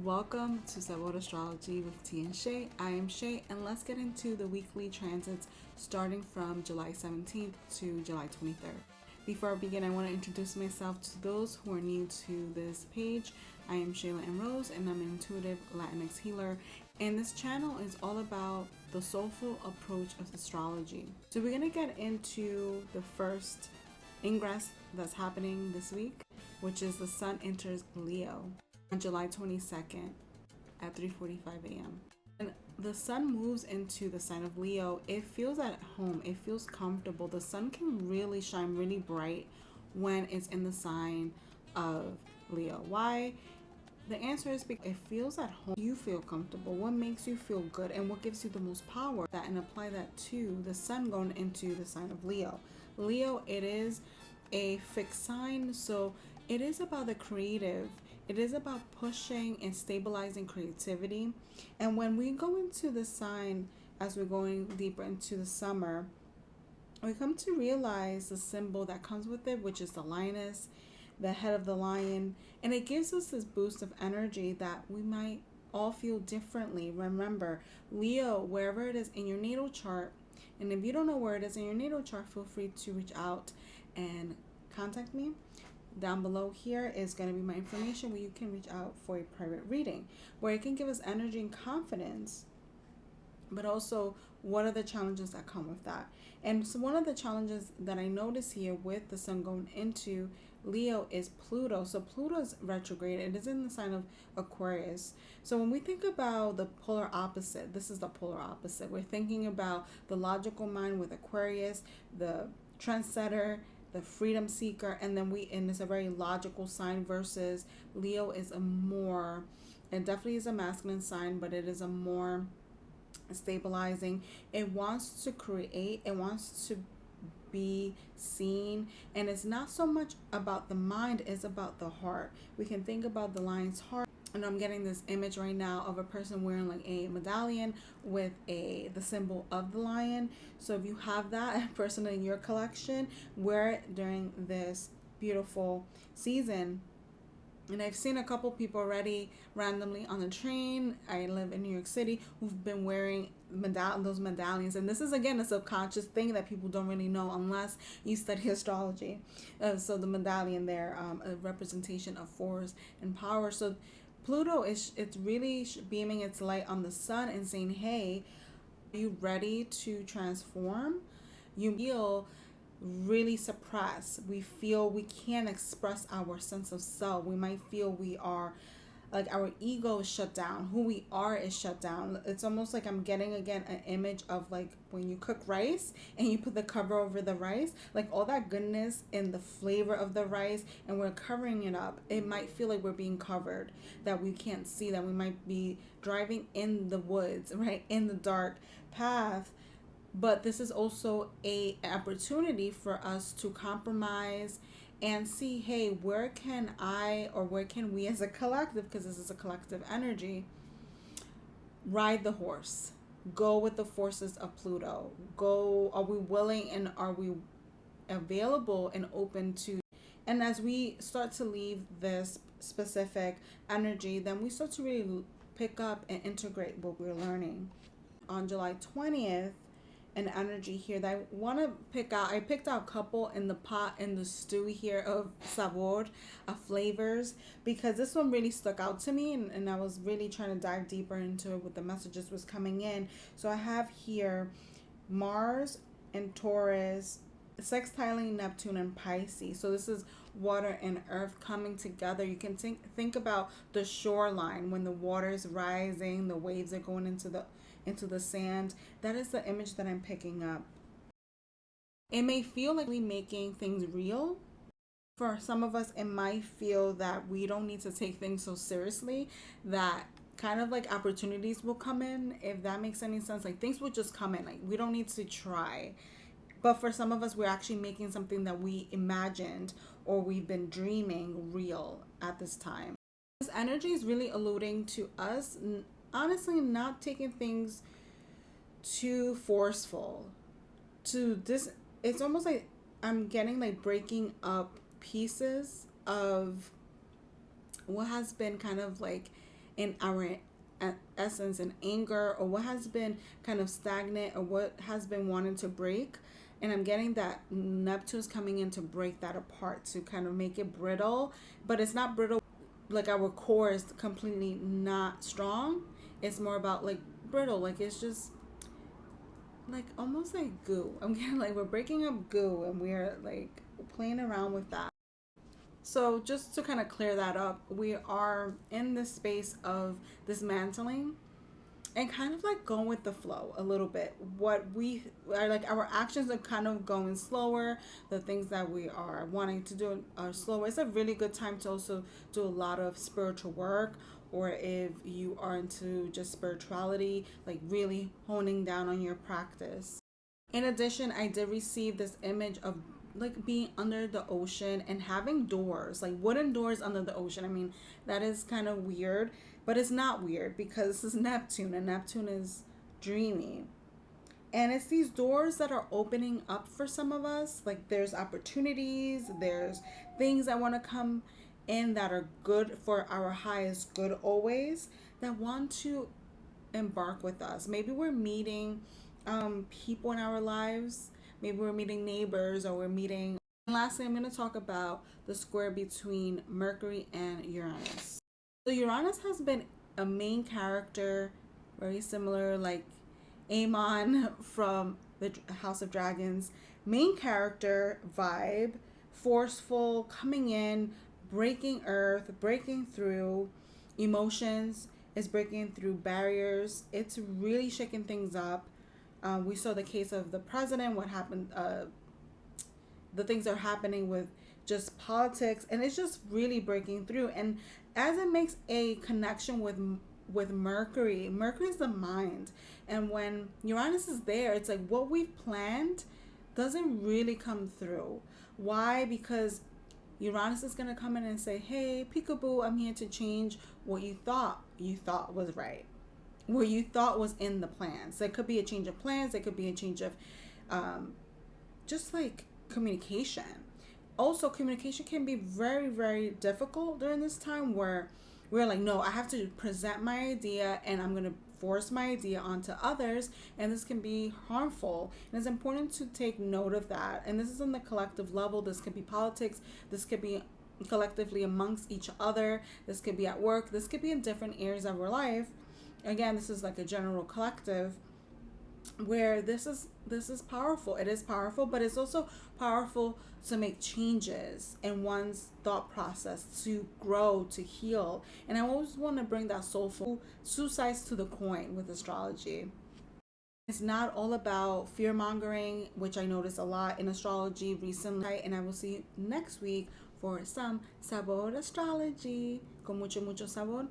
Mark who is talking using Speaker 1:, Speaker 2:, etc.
Speaker 1: Welcome to Astrology with T and Shay. I am Shay, and let's get into the weekly transits starting from July 17th to July 23rd. Before I begin, I want to introduce myself to those who are new to this page. I am Shayla and Rose, and I'm an intuitive Latinx healer. And this channel is all about the soulful approach of astrology. So we're going to get into the first ingress that's happening this week, which is the Sun enters Leo on July 22nd at 3:45 a.m. And the Sun moves into the sign of Leo. It feels at home. It feels comfortable. The Sun can really shine really bright when it's in the sign of Leo. Why? The answer is because it feels at home. You feel comfortable. What makes you feel good and what gives you the most power? That and apply that to the Sun going into the sign of Leo. Leo, it is a fixed sign, so it is about the creative. It is about pushing and stabilizing creativity. And when we go into the sign, as we're going deeper into the summer, we come to realize the symbol that comes with it, which is the lioness, the head of the lion. And it gives us this boost of energy that we might all feel differently. Remember, Leo, wherever it is in your natal chart, and if you don't know where it is in your natal chart, feel free to reach out and contact me. Down below here is going to be my information where you can reach out for a private reading, where it can give us energy and confidence, but also what are the challenges that come with that. And so one of the challenges that I notice here with the Sun going into Leo is Pluto. So Pluto is retrograde. It is in the sign of Aquarius. So when we think about the polar opposite, this is the polar opposite. We're thinking about the logical mind with Aquarius, the trendsetter, the freedom seeker, and it's a very logical sign, versus Leo is it definitely is a masculine sign, but it is a more stabilizing. It wants to create, it wants to be seen, and it's not so much about the mind, it's about the heart. We can think about the lion's heart. And I'm getting this image right now of a person wearing like a medallion with the symbol of the lion. So if you have that person in your collection, wear it during this beautiful season. And I've seen a couple people already randomly on the train. I live in New York City, who've been wearing those medallions. And this is, again, a subconscious thing that people don't really know unless you study astrology. So the medallion there, a representation of force and power. So Pluto it's really beaming its light on the Sun and saying, hey, are you ready to transform? You feel really suppressed. We feel we can't express our sense of self. We might feel we are like our ego is shut down. Who we are is shut down. It's almost like I'm getting again an image of like when you cook rice and you put the cover over the rice, like all that goodness and the flavor of the rice, and we're covering it up. It might feel like we're being covered, that we can't see, that we might be driving in the woods, right, in the dark path. But this is also an opportunity for us to compromise and see, hey, where can we as a collective, because this is a collective energy, ride the horse, go with the forces of Pluto. Are we willing and are we available and open to? And as we start to leave this specific energy, then we start to really pick up and integrate what we're learning. On July 20th, an energy here that I want to pick out. I picked out a couple in the pot, in the stew here of sabor, of flavors, because this one really stuck out to me, and I was really trying to dive deeper into it with the messages was coming in. So I have here Mars and Taurus sextiling Neptune and Pisces. So this is water and earth coming together. You can think about the shoreline when the water is rising, the waves are going into the sand. That is the image that I'm picking up. It may feel like we're making things real. For some of us, it might feel that we don't need to take things so seriously, that kind of like opportunities will come in, if that makes any sense. Like things will just come in, like we don't need to try. But for some of us, we're actually making something that we imagined or we've been dreaming real at this time. This energy is really alluding to us honestly not taking things too forceful. It's almost like I'm getting like breaking up pieces of what has been kind of like in our essence and anger, or what has been kind of stagnant, or what has been wanting to break. And I'm getting that Neptune's coming in to break that apart, to kind of make it brittle. But it's not brittle like our core is completely not strong. It's more about like brittle, like it's just like almost like goo. I'm getting like we're breaking up goo, and we're like playing around with that. So just to kind of clear that up, we are in this space of dismantling and kind of like going with the flow a little bit. What we are like, our actions are kind of going slower. The things that we are wanting to do are slower. It's a really good time to also do a lot of spiritual work, or if you are into just spirituality, like really honing down on your practice. In addition, I did receive this image of like being under the ocean and having doors, like wooden doors under the ocean. I mean, that is kind of weird, but it's not weird because this is Neptune, and Neptune is dreamy. And it's these doors that are opening up for some of us. Like there's opportunities, there's things that want to come in that are good for our highest good always, that want to embark with us. Maybe we're meeting people in our lives. Maybe we're meeting neighbors, or we're meeting. And lastly, I'm going to talk about the square between Mercury and Uranus. So Uranus has been a main character, very similar like Aemon from the House of Dragons. Main character vibe, forceful, coming in, breaking earth, breaking through emotions, is breaking through barriers. It's really shaking things up. We saw the case of the president, what happened, the things that are happening with just politics, and it's just really breaking through. And as it makes a connection with Mercury, Mercury is the mind, and when Uranus is there, it's like what we've planned doesn't really come through. Why? Because Uranus is going to come in and say, hey, peekaboo, I'm here to change what you thought was right, what you thought was in the plans. There could be a change of plans. There could be a change of just like communication. Also, communication can be very, very difficult during this time, where we're like, no, I have to present my idea, and I'm going to force my idea onto others, and this can be harmful. And it's important to take note of that. And this is on the collective level. This could be politics. This could be collectively amongst each other. This could be at work. This could be in different areas of our life. Again, this is like a general collective, where this is powerful. It is powerful, but it's also powerful to make changes in one's thought process, to grow, to heal. And I always want to bring that soulful two sides to the coin with astrology. It's not all about fear mongering, which I notice a lot in astrology recently. And I will see you next week for some sabor astrology. Con mucho, mucho sabor.